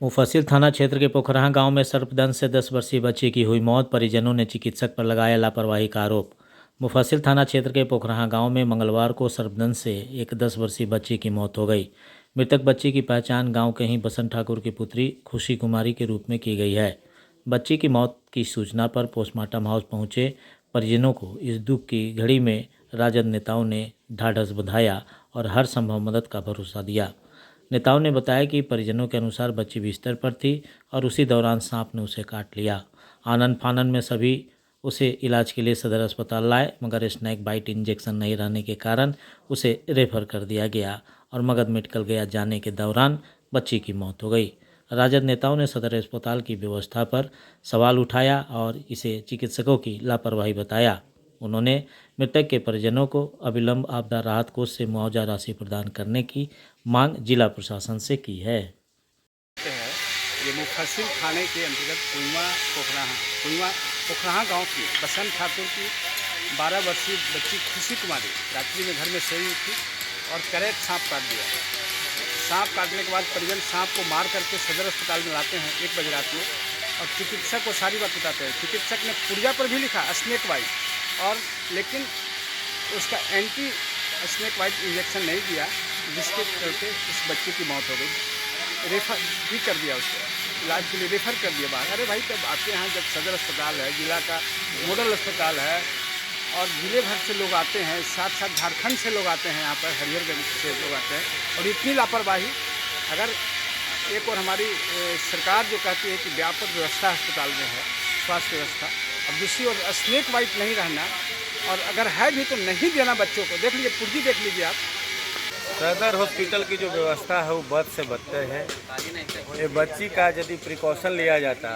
मुफस्सिल थाना क्षेत्र के पोखराहा गांव में सर्पदंश से 10 वर्षीय बच्ची की हुई मौत। परिजनों ने चिकित्सक पर लगाया लापरवाही का आरोप। मुफस्सिल थाना क्षेत्र के पोखराहा गांव में मंगलवार को सर्पदंश से एक 10 वर्षीय बच्ची की मौत हो गई। मृतक बच्ची की पहचान गांव के ही बसंत ठाकुर की पुत्री खुशी कुमारी के रूप में की गई है। बच्ची की मौत की सूचना पर पोस्टमार्टम हाउस पहुंचे परिजनों को इस दुख की घड़ी में राजद नेताओं ने ढाढ़स बंधाया और हर संभव मदद का भरोसा दिया। नेताओं ने बताया कि परिजनों के अनुसार बच्ची बिस्तर पर थी और उसी दौरान सांप ने उसे काट लिया। आनन फानन में सभी उसे इलाज के लिए सदर अस्पताल लाए, मगर स्नैक बाइट इंजेक्शन नहीं रहने के कारण उसे रेफर कर दिया गया और मगध मेडिकल गया जाने के दौरान बच्ची की मौत हो गई। राजद नेताओं ने सदर अस्पताल की व्यवस्था पर सवाल उठाया और इसे चिकित्सकों की लापरवाही बताया। उन्होंने मृतक के परिजनों को अविलंब आपदा राहत कोष से मुआवजा राशि प्रदान करने की मांग जिला प्रशासन से की है। ये मुफस्सिल थाने के अंतर्गत कुइवा पोखराहा गांव की बसंत ठाकुर की 12 वर्षीय बच्ची खुशी कुमारी रात्रि में घर में सोई हुई थी और करेंट सांप काट दिया। सांप काटने के बाद परिजन सांप को मार करके सदर अस्पताल में लाते हैं 1 बजे रात में और चिकित्सक को सारी बात बताते हैं। चिकित्सक ने पुर्जा पर भी लिखा स्नेक बाइट, और लेकिन उसका एंटी स्नेक बाइट इंजेक्शन नहीं दिया, जिसके चलते इस बच्ची की मौत हो गई। रेफर भी कर दिया, उसको इलाज के लिए रेफर कर दिया बाहर। अरे भाई, तब आपके यहाँ जब सदर अस्पताल है, जिला का मॉडल अस्पताल है और जिले भर से लोग आते हैं, साथ साथ झारखंड से लोग आते हैं, यहाँ पर हरिहरगंज से लोग आते हैं, और इतनी लापरवाही। अगर एक और हमारी सरकार जो कहती है कि व्यापक व्यवस्था अस्पताल में है, स्वास्थ्य व्यवस्था, अब दूसरी ओर स्नेक बाइट नहीं रहना, और अगर है भी तो नहीं देना बच्चों को। देख लीजिए, पुर्जी देख लीजिए आप। सदर हॉस्पिटल की जो व्यवस्था है वो बद से बदतर है। ये बच्ची का यदि प्रिकॉशन लिया जाता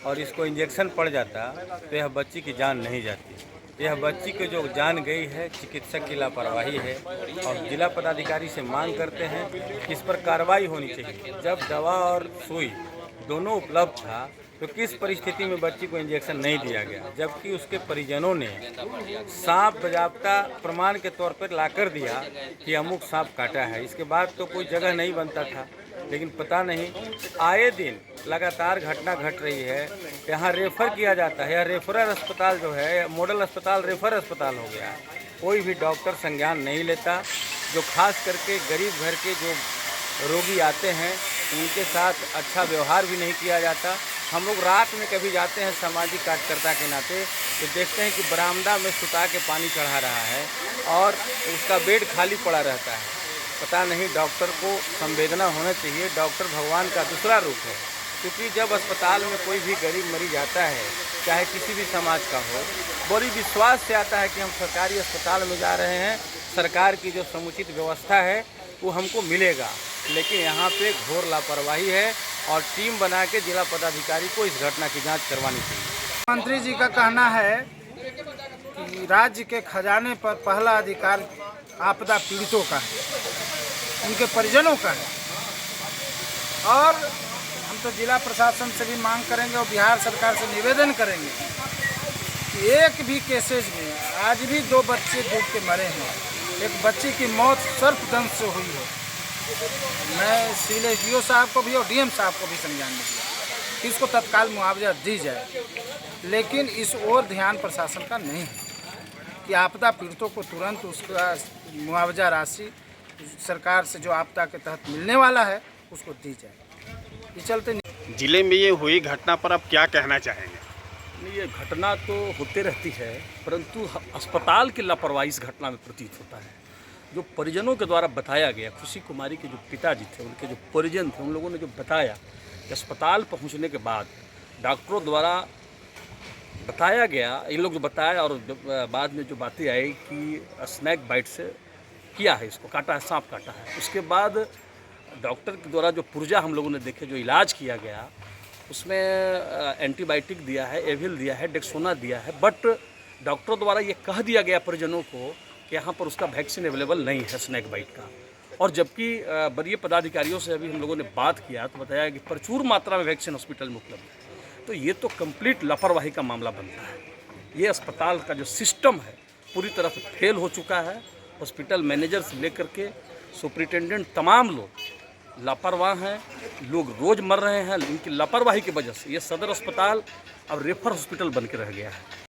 और इसको इंजेक्शन पड़ जाता तो यह बच्ची की जान नहीं जाती। यह बच्ची की जो जान गई है चिकित्सक की लापरवाही है, और जिला पदाधिकारी से मांग करते हैं कि इस पर कार्रवाई होनी चाहिए। जब दवा और सुई दोनों उपलब्ध था तो किस परिस्थिति में बच्ची को इंजेक्शन नहीं दिया गया, जबकि उसके परिजनों ने सांप बाजाबता प्रमाण के तौर पर लाकर दिया कि अमुक सांप काटा है। इसके बाद तो कोई जगह नहीं बनता था, लेकिन पता नहीं आए दिन लगातार घटना घट रही है। यहाँ रेफ़र किया जाता है, यह रेफरल अस्पताल जो है मॉडल अस्पताल रेफर अस्पताल हो गया। कोई भी डॉक्टर संज्ञान नहीं लेता। जो खास करके गरीब घर के जो रोगी आते हैं उनके साथ अच्छा व्यवहार भी नहीं किया जाता। हम लोग रात में कभी जाते हैं सामाजिक कार्यकर्ता के नाते तो देखते हैं कि बरामदा में सुता के पानी चढ़ा रहा है और उसका बेड खाली पड़ा रहता है। पता नहीं, डॉक्टर को संवेदना होना चाहिए। डॉक्टर भगवान का दूसरा रूप है, क्योंकि जब अस्पताल में कोई भी गरीब मरीज आता है, चाहे किसी भी समाज का हो, बड़ी विश्वास से आता है कि हम सरकारी अस्पताल में जा रहे हैं, सरकार की जो समुचित व्यवस्था है वो हमको मिलेगा। लेकिन यहाँ पे घोर लापरवाही है और टीम बना के जिला पदाधिकारी को इस घटना की जांच करवानी चाहिए। मंत्री जी का कहना है कि राज्य के खजाने पर पहला अधिकार आपदा पीड़ितों का है, उनके परिजनों का है, और हम तो जिला प्रशासन से भी मांग करेंगे और बिहार सरकार से निवेदन करेंगे कि एक भी केसेज में आज भी 2 बच्चे डूब के मरे हैं, एक बच्ची की मौत सर्पदंश से हुई है। मैं सिविल एसडीओ साहब को भी और डीएम साहब को भी संज्ञान में दिया कि इसको तत्काल मुआवजा दी जाए, लेकिन इस ओर ध्यान प्रशासन का नहीं है कि आपदा पीड़ितों को तुरंत उसका मुआवजा राशि सरकार से जो आपदा के तहत मिलने वाला है उसको दी जाए। ये चलते जिले में ये हुई घटना पर आप क्या कहना चाहेंगे? नहीं, ये घटना तो होते रहती है, परंतु अस्पताल की लापरवाही इस घटना में प्रतीत होता है। जो परिजनों के द्वारा बताया गया, खुशी कुमारी के जो पिताजी थे, उनके जो परिजन थे, उन लोगों ने जो बताया कि अस्पताल पहुंचने के बाद डॉक्टरों द्वारा बताया गया, इन लोग जो बताया और बाद में जो बातें आई कि स्नैक बाइट से किया है, इसको काटा है, सांप काटा है। उसके बाद डॉक्टर के द्वारा जो पुर्जा हम लोगों ने देखे, जो इलाज किया गया, उसमें एंटीबायोटिक दिया है, एविल दिया है, डेक्सोना दिया है, बट डॉक्टरों द्वारा ये कह दिया गया परिजनों को कि यहाँ पर उसका वैक्सीन अवेलेबल नहीं है स्नैक बाइट का। और जबकि वरीय पदाधिकारियों से अभी हम लोगों ने बात किया तो बताया कि प्रचुर मात्रा में वैक्सीन हॉस्पिटल में उपलब्ध है। तो ये तो कंप्लीट लापरवाही का मामला बनता है। ये अस्पताल का जो सिस्टम है पूरी तरह से फेल हो चुका है। हॉस्पिटल मैनेजर से लेकर के सुपरिटेंडेंट तमाम लोग लापरवाह हैं, लोग रोज़ मर रहे हैं। इनकी लापरवाही की वजह से ये सदर अस्पताल अब रेफर हॉस्पिटल बन के रह गया है।